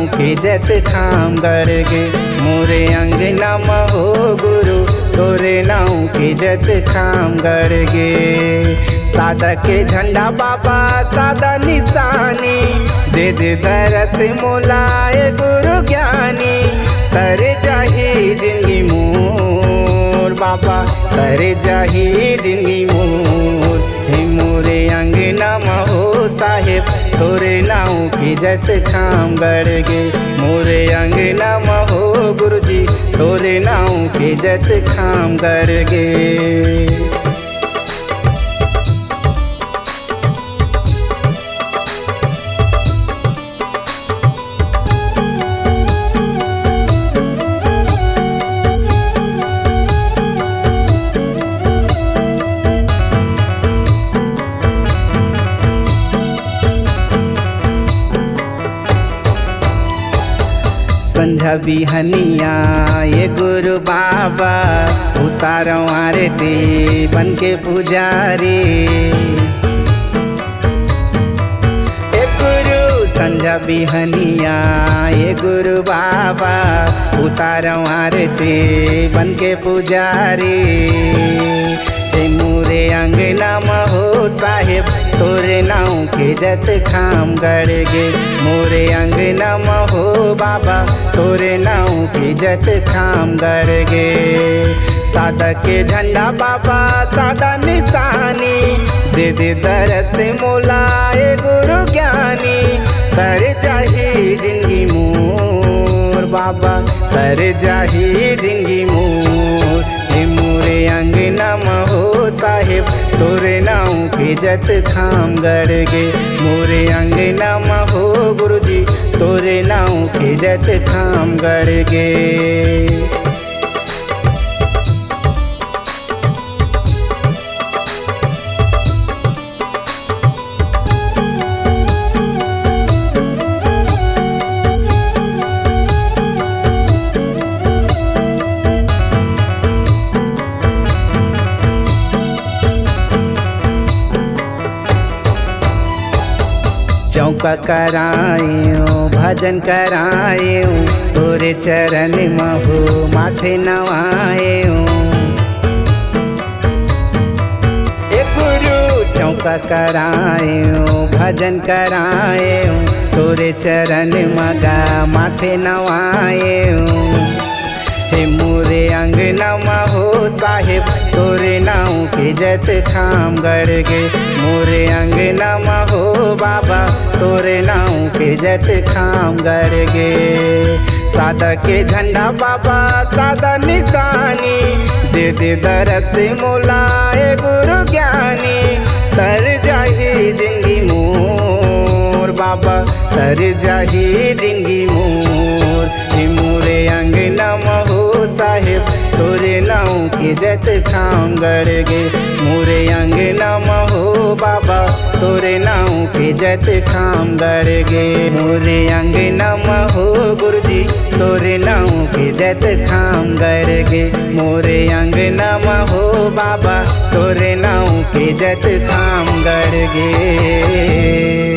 नाऊ के जत खाम गरगे मोरे अंगना महो गुरु तोरे नाऊ के जत खाम गरगे सादा के झंडा बाबा सादा निशानी दे दे दरस मोलाए गुरु ज्ञानी तर जाही जिंदगी मोर बाबा तर जाही जिंदगी मोर हे मोरे अंगना महो साहेब तोरे नाऊ की जत खाम गरगे मोरे अंगना महो गुरुजी तोरे नाऊ की जत खाम गरगे। संझा बिहनिया ये गुरु बाबा उतारो आरती बन के पुजारी ए गुरु संझा बिहनिया ये गुरु बाबा उतारो आरती बन के पुजारी मोरे अंगना महो साहेब तोरे नाऊ के जत खाम गरगे मोरे अंगना महो बाबा तोरे नाऊ के जत खाम गरगे सादा के झंडा बाबा सादा निशानी दे दे दरस मोलाए गुरु ज्ञानी तर जाही जिंदगी मोर बाबा तर जाही जिंदगी मोर मोरे अंगना महो साहेब तोरे नाऊ के जत खाम गरगे मोरे अंगना महो गुरुजी तोरे नाऊ के जत खाम गरगे। चौका करायो भजन करायो तोरे चरण महू माथे नवायो ए गुरु चौका करायो भजन करायो तोरे चरण मगा माथे नवायो हे मोरे अंगना महो साहेब तोरे नाऊ के जत खाम गरगे मोरे अंगना महो बाबा तोरे नाऊ के जत खाम गरगे सादा के झंडा बाबा सादा निशानी दे दे दरस मोलाए गुरु ज्ञानी तर जाही जिंदगी मोर बाबा तर जाही जिंदगी मोर मोरे अंगना महो साहेब तोरे नाऊ के जत खाम गरगे मोरे अंगना महो बाबा तोरे नाऊ के जत खाम गरगे मोरे अंगना महो गुरुजी तोरे नाऊ के जत खाम गरगे मोरे अंगना महो बाबा तोरे नाऊ के जत खाम गरगे।